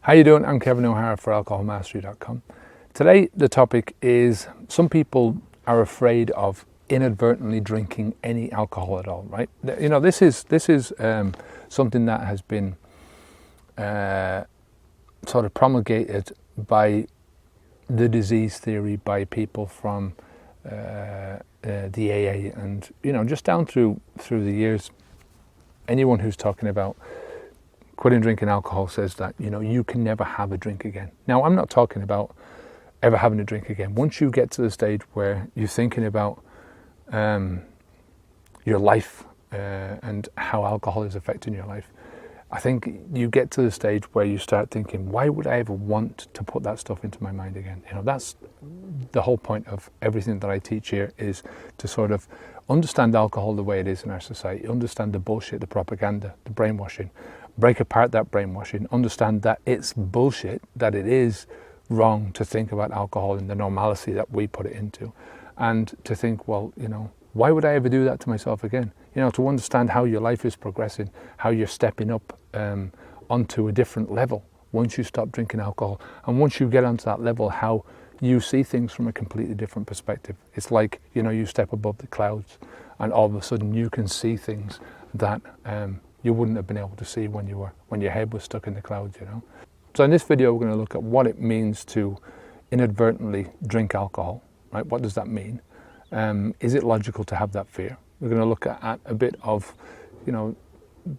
How you doing? I'm Kevin O'Hara for alcoholmastery.com. Today the topic is some people are afraid of inadvertently drinking any alcohol at all, right? You know, this is something that has been sort of promulgated by the disease theory by people from the AA, and you know, just down through the years, anyone who's talking about quitting drinking alcohol says that, you know, you can never have a drink again. Now, I'm not talking about ever having a drink again. Once you get to the stage where you're thinking about your life and how alcohol is affecting your life, I think you get to the stage where you start thinking, why would I ever want to put that stuff into my mind again? You know, that's the whole point of everything that I teach here, is to sort of understand alcohol the way it is in our society, understand the bullshit, the propaganda, the brainwashing, break apart that brainwashing, understand that it's bullshit, that it is wrong to think about alcohol in the normalcy that we put it into, and to think, well, you know, why would I ever do that to myself again? You know, to understand how your life is progressing, how you're stepping up onto a different level once you stop drinking alcohol, and once you get onto that level, how you see things from a completely different perspective. It's like, you know, you step above the clouds and all of a sudden you can see things that you wouldn't have been able to see when your head was stuck in the clouds, you know. So in this video, we're going to look at what it means to inadvertently drink alcohol, right? What does that mean? Is it logical to have that fear? We're going to look at a bit of, you know,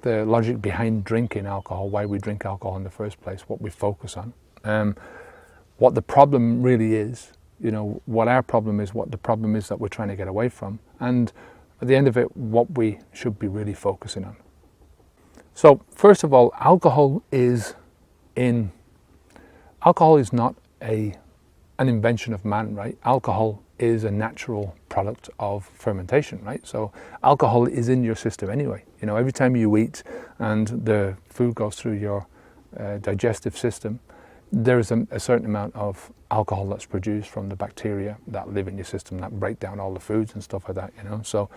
the logic behind drinking alcohol, why we drink alcohol in the first place, what we focus on, what the problem really is, you know, what our problem is, what the problem is that we're trying to get away from, and at the end of it, what we should be really focusing on. So first of all, alcohol is not an invention of man, right? Alcohol is a natural product of fermentation, right? So alcohol is in your system anyway. You know, every time you eat and the food goes through your digestive system, there's a certain amount of alcohol that's produced from the bacteria that live in your system that break down all the foods and stuff like that, you know. So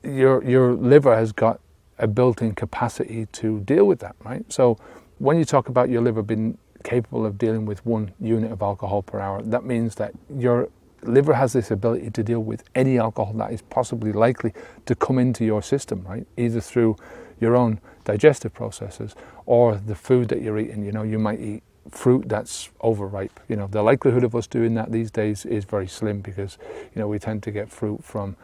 your liver has got a built-in capacity to deal with that, right? So when you talk about your liver being capable of dealing with 1 unit of alcohol per hour, that means that your liver has this ability to deal with any alcohol that is possibly likely to come into your system, right? Either through your own digestive processes or the food that you're eating. You know, you might eat fruit that's overripe. You know, the likelihood of us doing that these days is very slim because, you know, we tend to get fruit from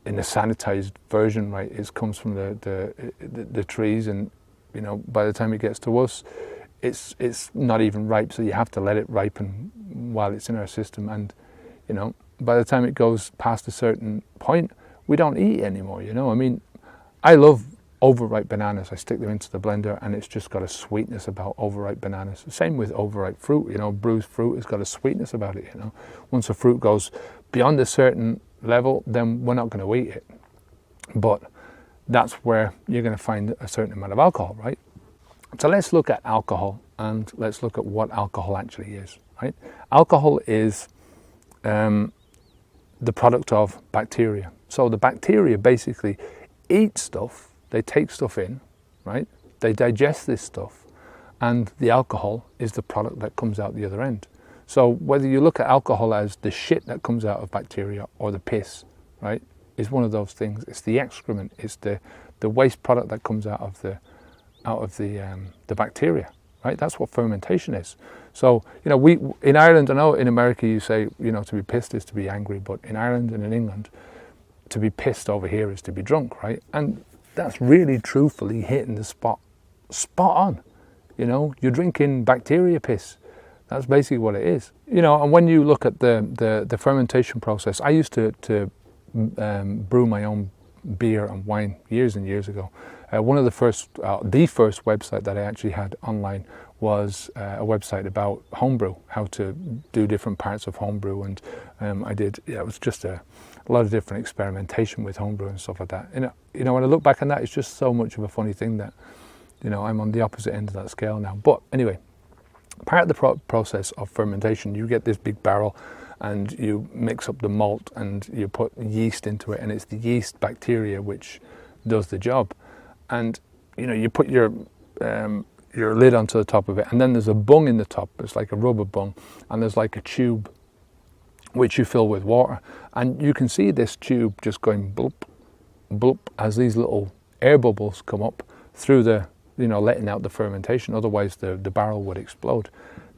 in a sanitized version, right? It comes from the trees, and you know, by the time it gets to us, it's not even ripe, so you have to let it ripen while it's in our system. And you know, by the time it goes past a certain point, we don't eat anymore. You know, I mean, I love overripe bananas. I stick them into the blender, and it's just got a sweetness about overripe bananas. Same with overripe fruit. You know, bruised fruit has got a sweetness about it. You know, once a fruit goes beyond a certain level, then we're not going to eat it. But that's where you're going to find a certain amount of alcohol, right? So let's look at alcohol, and let's look at what alcohol actually is, right? Alcohol is the product of bacteria. So the bacteria basically eat stuff, they take stuff in, right? They digest this stuff, and the alcohol is the product that comes out the other end. So whether you look at alcohol as the shit that comes out of bacteria or the piss, right, is one of those things. It's the excrement, it's the waste product that comes out of the bacteria, right? That's what fermentation is. So, you know, we in Ireland, I know in America you say, you know, to be pissed is to be angry, but in Ireland and in England, to be pissed over here is to be drunk, right? And that's really truthfully hitting the spot on. You know, you're drinking bacteria piss. That's basically what it is. You know, and when you look at the fermentation process, I used to brew my own beer and wine years and years ago. One of the first website that I actually had online was a website about homebrew, how to do different parts of homebrew, and it was just a lot of different experimentation with homebrew and stuff like that. And you know, when I look back on that, it's just so much of a funny thing that, you know, I'm on the opposite end of that scale now. But anyway, part of the process of fermentation, you get this big barrel and you mix up the malt and you put yeast into it, and it's the yeast bacteria which does the job. And you know, you put your your lid onto the top of it, and then there's a bung in the top. It's like a rubber bung, and there's like a tube which you fill with water, and you can see this tube just going bloop, bloop as these little air bubbles come up through the, letting out the fermentation. Otherwise, the barrel would explode.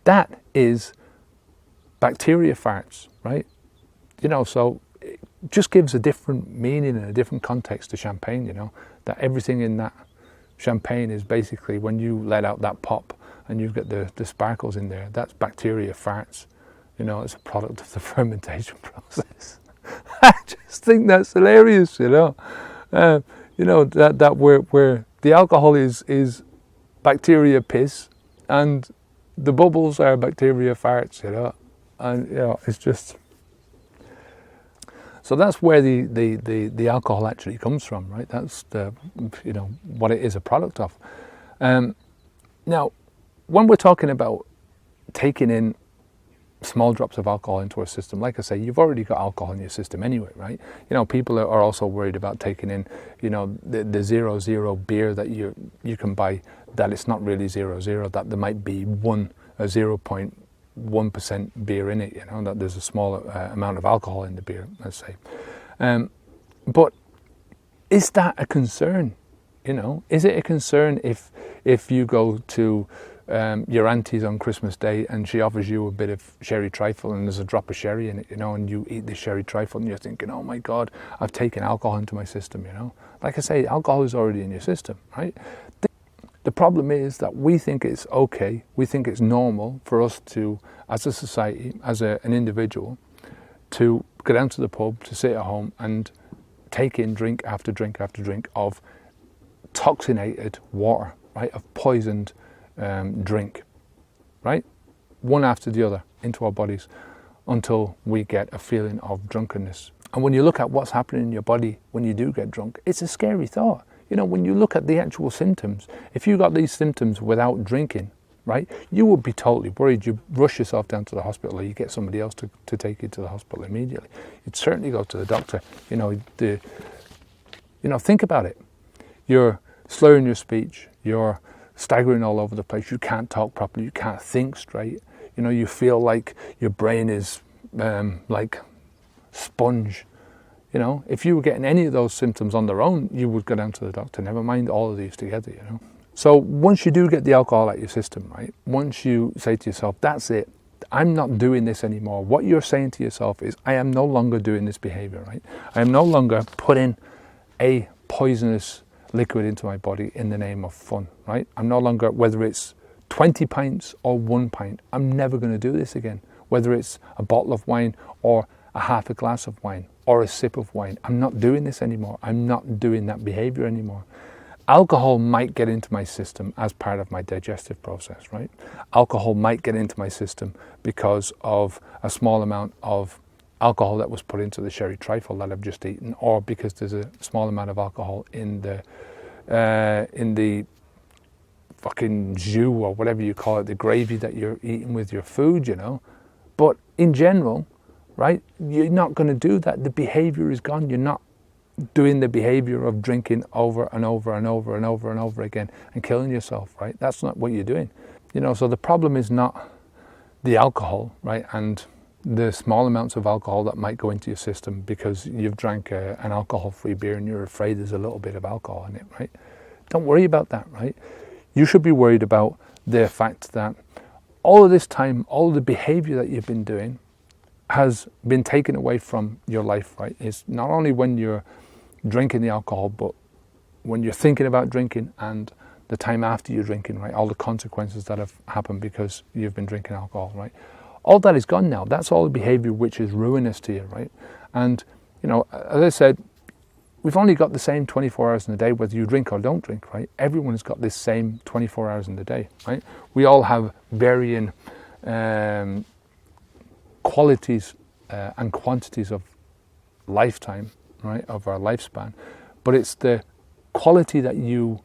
That is bacteria farts, right? So it just gives a different meaning and a different context to champagne. That everything in that champagne is basically, when you let out that pop and you've got the sparkles in there, that's bacteria farts. It's a product of the fermentation process. I just think that's hilarious, that where the alcohol is bacteria piss and the bubbles are bacteria farts, and it's just. So that's where the alcohol actually comes from, right? That's what it is a product of. Now, when we're talking about taking in small drops of alcohol into our system, like I say, you've already got alcohol in your system anyway, right? People are also worried about taking in, the 0.0 beer that you can buy, that it's not really 0.0, that there might be a 0.1% beer in it, that there's a small amount of alcohol in the beer, let's say. But is that a concern? Is it a concern if you go to your auntie's on Christmas Day and she offers you a bit of sherry trifle and there's a drop of sherry in it, and you eat the sherry trifle and you're thinking, oh my God, I've taken alcohol into my system, Like I say, alcohol is already in your system, right? The problem is that we think it's okay, we think it's normal for us to, as a society, as an individual, to go down to the pub, to sit at home and take in drink after drink after drink of toxinated water, right, of poisoned drink, right, one after the other into our bodies until we get a feeling of drunkenness. And when you look at what's happening in your body when you do get drunk, it's a scary thought. When you look at the actual symptoms, if you got these symptoms without drinking, right, you would be totally worried. You rush yourself down to the hospital, or you get somebody else to take you to the hospital immediately. You'd certainly go to the doctor. Think about it. You're slurring your speech, you're staggering all over the place, you can't talk properly, you can't think straight, you feel like your brain is like sponge. If you were getting any of those symptoms on their own, you would go down to the doctor, never mind all of these together, So once you do get the alcohol out of your system, right, once you say to yourself, that's it, I'm not doing this anymore, what you're saying to yourself is, I am no longer doing this behavior, right? I am no longer putting a poisonous liquid into my body in the name of fun, right? I'm no longer, whether it's 20 pints or 1 pint, I'm never going to do this again. Whether it's a bottle of wine or a half a glass of wine or a sip of wine, I'm not doing this anymore. I'm not doing that behavior anymore. Alcohol might get into my system as part of my digestive process, right? Alcohol might get into my system because of a small amount of alcohol that was put into the sherry trifle that I've just eaten, or because there's a small amount of alcohol in the fucking jus or whatever you call it, the gravy that you're eating with your food, But in general, right, you're not going to do that. The behavior is gone. You're not doing the behavior of drinking over and over and over and over and over again and killing yourself, right? That's not what you're doing. So the problem is not the alcohol, right, and the small amounts of alcohol that might go into your system because you've drank an alcohol-free beer and you're afraid there's a little bit of alcohol in it, right? Don't worry about that, right? You should be worried about the fact that all of this time, all the behavior that you've been doing has been taken away from your life, right? It's not only when you're drinking the alcohol, but when you're thinking about drinking and the time after you're drinking, right? All the consequences that have happened because you've been drinking alcohol, right? All that is gone now. That's all the behavior which is ruinous to you, right? And, as I said, we've only got the same 24 hours in a day, whether you drink or don't drink, right? Everyone has got this same 24 hours in the day, right? We all have varying qualities and quantities of lifetime, right, of our lifespan. But it's the quality that you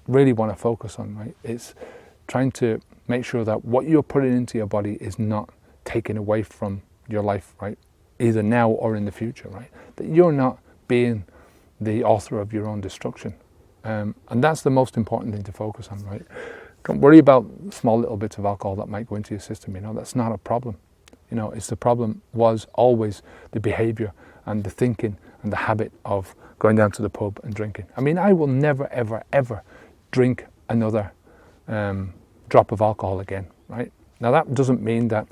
really want to focus on, right? It's trying to make sure that what you're putting into your body is not taken away from your life, right? Either now or in the future, right? That you're not being the author of your own destruction. And that's the most important thing to focus on, right? Don't worry about small little bits of alcohol that might go into your system, that's not a problem. It's the problem was always the behavior and the thinking and the habit of going down to the pub and drinking. I mean, I will never, ever, ever drink another drop of alcohol again, right? Now that doesn't mean that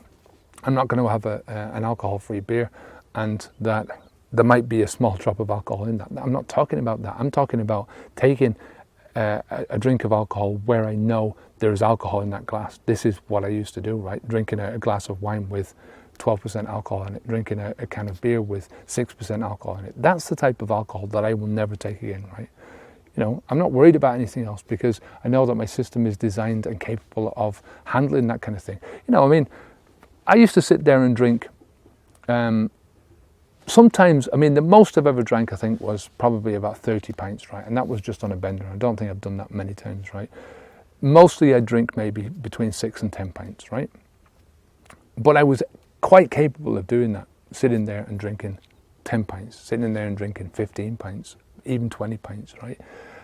I'm not going to have an alcohol-free beer and that there might be a small drop of alcohol in that. I'm not talking about that. I'm talking about taking a drink of alcohol where I know there is alcohol in that glass. This is what I used to do, right? Drinking a glass of wine with 12% alcohol in it, drinking a can of beer with 6% alcohol in it. That's the type of alcohol that I will never take again, right? I'm not worried about anything else because I know that my system is designed and capable of handling that kind of thing. I used to sit there and drink. Sometimes, the most I've ever drank, I think, was probably about 30 pints, right? And that was just on a bender. I don't think I've done that many times, right? Mostly I drink maybe between 6 and 10 pints, right? But I was quite capable of doing that, sitting there and drinking 10 pints, sitting there and drinking 15 pints, even 20 pints, right?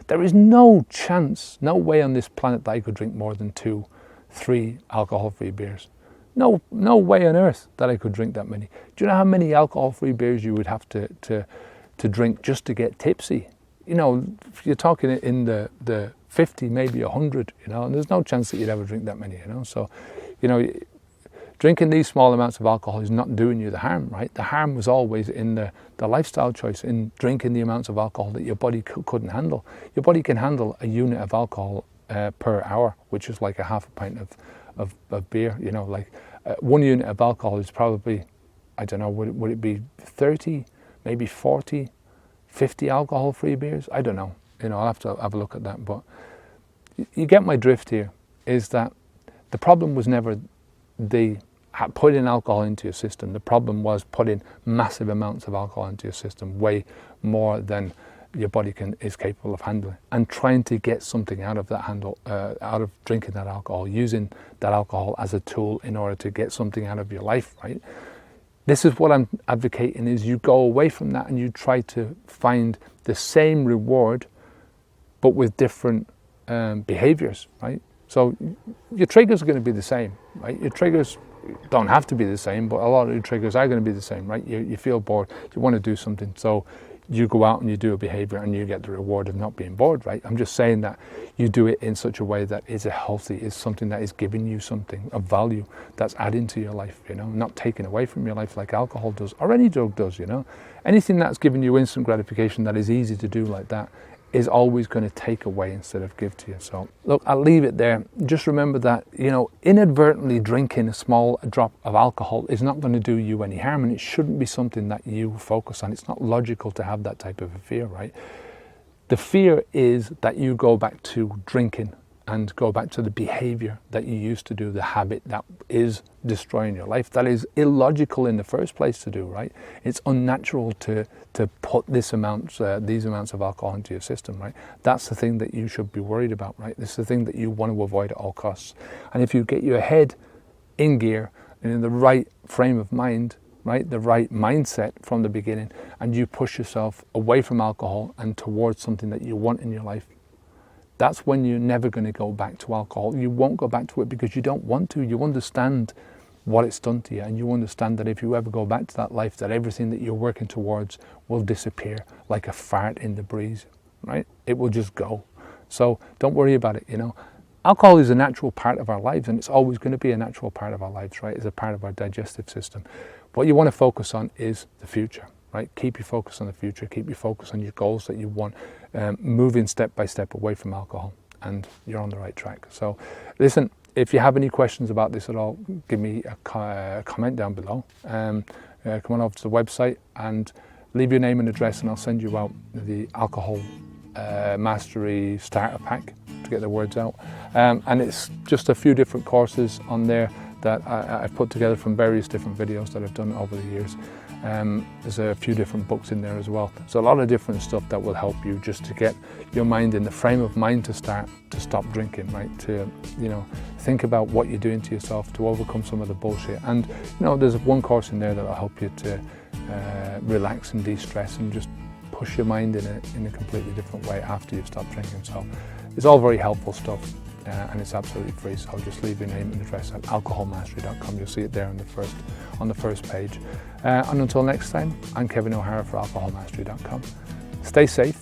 There is no chance, no way on this planet that I could drink more than 2, 3 alcohol-free beers. No way on earth that I could drink that many. Do you know how many alcohol-free beers you would have to drink just to get tipsy? You're talking in the 50, maybe 100, and there's no chance that you'd ever drink that many, So, drinking these small amounts of alcohol is not doing you the harm, right? The harm was always in the lifestyle choice, in drinking the amounts of alcohol that your body couldn't handle. Your body can handle a unit of alcohol per hour, which is like a half a pint of beer. 1 unit of alcohol is probably, I don't know, would it be 30, maybe 40, 50 alcohol-free beers? I don't know. I'll have to have a look at that. But you get my drift here, is that the problem was never putting alcohol into your system. The problem was putting massive amounts of alcohol into your system, way more than your body is capable of handling, and trying to get something out of that out of drinking that alcohol, using that alcohol as a tool in order to get something out of your life, right? This is what I'm advocating, is you go away from that and you try to find the same reward, but with different behaviors, right? So your triggers are going to be the same, right? Your triggers don't have to be the same, but a lot of your triggers are going to be the same, right? You feel bored, you want to do something, so you go out and you do a behavior and you get the reward of not being bored, right? I'm just saying that you do it in such a way that is is something that is giving you something of value, that's adding to your life, not taking away from your life like alcohol does, or any drug does, Anything that's giving you instant gratification that is easy to do like that is always going to take away instead of give to you. So look, I'll leave it there. Just remember that, inadvertently drinking a small drop of alcohol is not going to do you any harm, and it shouldn't be something that you focus on. It's not logical to have that type of a fear, right? The fear is that you go back to drinking and go back to the behavior that you used to do, the habit that is destroying your life. That is illogical in the first place to do, right? It's unnatural to put these amounts of alcohol into your system, right? That's the thing that you should be worried about, right? This is the thing that you want to avoid at all costs. And if you get your head in gear and in the right frame of mind, right, the right mindset from the beginning, and you push yourself away from alcohol and towards something that you want in your life, that's when you're never going to go back to alcohol. You won't go back to it because you don't want to. You understand what it's done to you, and you understand that if you ever go back to that life, that everything that you're working towards will disappear like a fart in the breeze, right? It will just go. So don't worry about it, Alcohol is a natural part of our lives, and it's always going to be a natural part of our lives, right? It's a part of our digestive system. What you want to focus on is the future, right? Keep your focus on the future. Keep your focus on your goals that you want, moving step by step away from alcohol, and you're on the right track. So listen, if you have any questions about this at all, give me a comment down below. Come on over to the website and leave your name and address, and I'll send you out the Alcohol Mastery Starter Pack to get the words out. And it's just a few different courses on there that I've put together from various different videos that I've done over the years. There's a few different books in there as well. So a lot of different stuff that will help you just to get your mind in the frame of mind to stop drinking, right? To, think about what you're doing to yourself to overcome some of the bullshit. And, there's one course in there that'll help you to relax and de-stress and just push your mind in a completely different way after you've stopped drinking. So it's all very helpful stuff. and it's absolutely free. So I'll just leave your name and address at alcoholmastery.com. You'll see it there on the first page. And until next time, I'm Kevin O'Hara for alcoholmastery.com. Stay safe,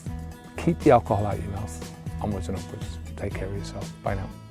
keep the alcohol out of your mouth, onwards and upwards. Take care of yourself. Bye now.